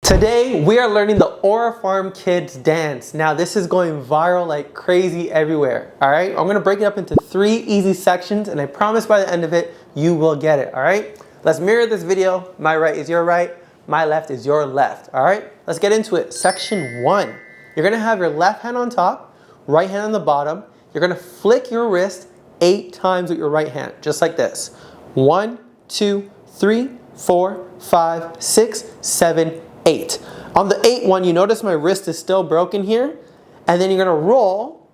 Today we are learning the Aura Farm Kids dance. Now this is going viral like crazy everywhere. Alright, I'm gonna break it up into 3 easy sections and I promise by the end of it you will get it. Alright, let's mirror this video. My right is your right, my left is your left. Alright, let's get into it. Section 1. You're gonna have your left hand on top, right hand on the bottom. You're gonna flick your wrist 8 times with your right hand, just like this. 1, 2, 3, 4, 5, 6, 7, 8. On the 8th one, you notice my wrist is still broken here, and then you're gonna roll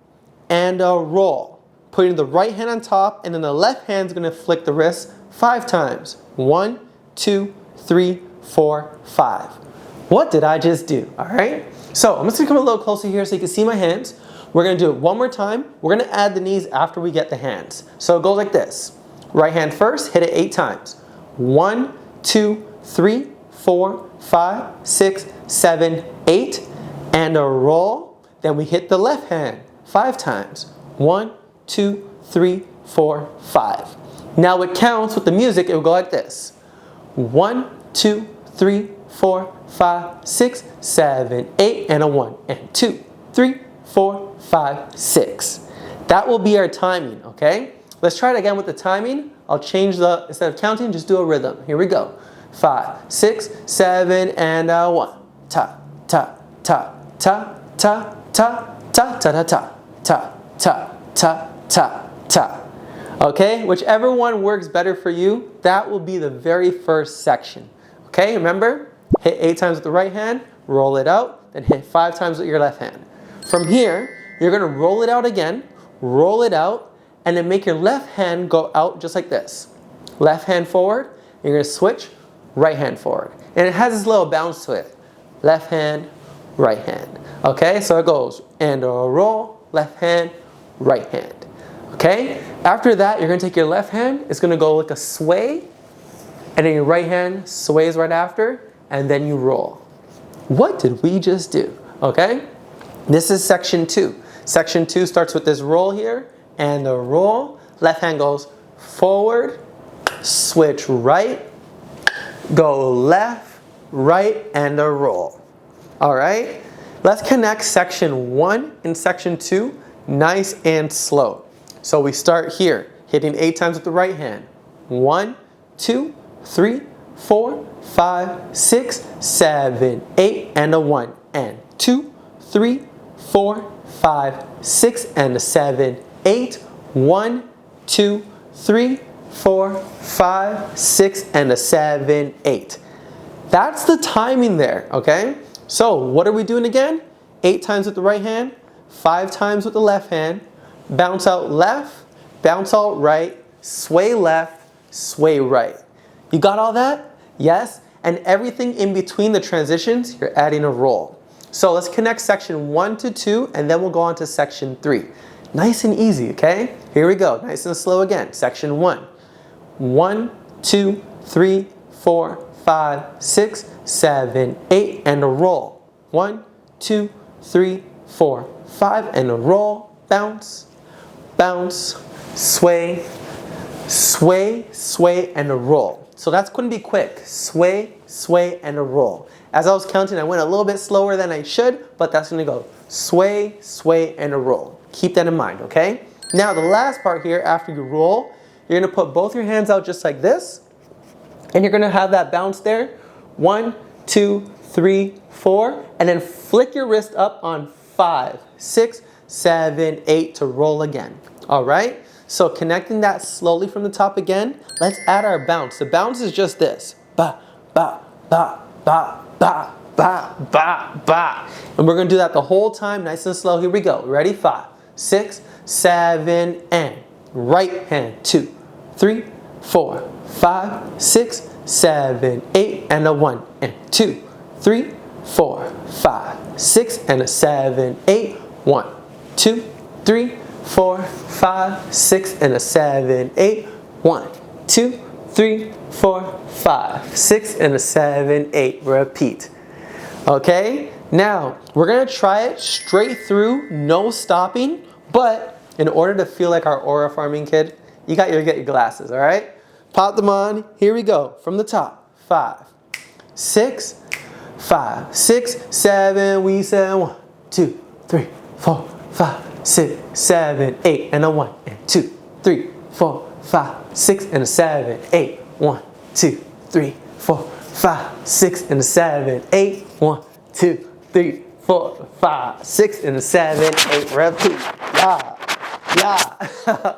and roll, putting the right hand on top, and then the left hand's gonna flick the wrist 5 times. 1, 2, 3, 4, 5. What did I just do? All right. So I'm just gonna come a little closer here so you can see my hands. We're gonna do it one more time. We're gonna add the knees after we get the hands. So it goes like this. Right hand first, hit it 8 times. 1, 2, 3, 4, 5, 6, 7, 8, and a roll. Then we hit the left hand 5 times. 1, 2, 3, 4, 5. Now it counts with the music, it will go like this. 1, 2, 3, 4, 5, 6, 7, 8, and a 1, and 2, 3, 4, 5, 6. That will be our timing, okay? Let's try it again with the timing. I'll change the, instead of counting, just do a rhythm. Here we go. 5, 6, 7, and 1. Ta, ta, ta, ta, ta, ta, ta, ta, ta, ta, ta, ta, ta, ta, ta. Okay, whichever one works better for you, that will be the very first section. Okay, remember, hit 8 times with the right hand, roll it out, then hit 5 times with your left hand. From here, you're gonna roll it out again, roll it out, and then make your left hand go out just like this. Left hand forward, you're gonna switch, right hand forward. And it has this little bounce to it. Left hand, right hand. Okay, so it goes, and a roll, left hand, right hand. Okay, after that, you're gonna take your left hand, it's gonna go like a sway, and then your right hand sways right after, and then you roll. What did we just do? Okay, this is section 2. Section 2 starts with this roll here, and the roll, left hand goes forward, switch right, go left, right, and a roll. All right, let's connect section 1 and section 2 nice and slow. So we start here, hitting 8 times with the right hand. 1, 2, 3, 4, 5, 6, 7, 8, and a 1, and 2, 3, 4, 5, 6, and a 7, 8, 1, 2, 3, 4, 5, 6, and a 7, 8. That's the timing there, okay? So what are we doing again? 8 times with the right hand, 5 times with the left hand, bounce out left, bounce out right, sway left, sway right. You got all that? Yes? And everything in between the transitions, you're adding a roll. So let's connect section 1 to 2, and then we'll go on to section 3. Nice and easy, okay? Here we go, nice and slow again. Section 1. 1, 2, 3, 4, 5, 6, 7, 8, and a roll. 1, 2, 3, 4, 5, and a roll. Bounce, bounce, sway, sway, sway, and a roll. So that's going to be quick. Sway, sway, and a roll. As I was counting, I went a little bit slower than I should, but that's going to go sway, sway, and a roll. Keep that in mind, okay? Now the last part here, after you roll, you're going to put both your hands out just like this, and you're going to have that bounce there. 1, 2, 3, 4, and then flick your wrist up on 5, 6, 7, 8 to roll again. All right? So connecting that slowly from the top again, let's add our bounce. The bounce is just this. Ba, ba, ba, ba, ba, ba, ba, ba. And we're going to do that the whole time, nice and slow. Here we go. Ready? 5, 6, 7, and right hand. 2, 3, 4, 5, 6, 7, 8, and a 1, and 2, 3, 4, 5, 6, and a 7, 8, 1, 2, 3, 4, 5, 6, and a 7, 8, 1, 2, 3, 4, 5, 6, and a 7, 8. Repeat. Okay? Now, we're going to try it straight through, no stopping, but in order to feel like our Aura Farming kid, you got to get your glasses, all right? Pop them on. Here we go. From the top. 5, 6, 5, 6, 7. We said 1, 2, 3, 4, 5, 6, 7, 8. And a 1 and 2, 3, 4, 5, 6 and a 7, 8. 1, 2, 3, 4, 5, 6 and a 7, 8. 1, 2, 3, 4, 5, 6 and a 7, 8. Repeat. Yeah.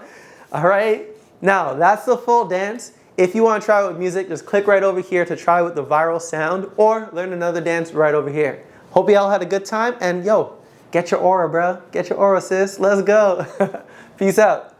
All right. Now that's the full dance. If you want to try it with music, just click right over here to try with the viral sound or learn another dance right over here. Hope you all had a good time and yo, get your aura, bro. Get your aura, sis. Let's go. Peace out.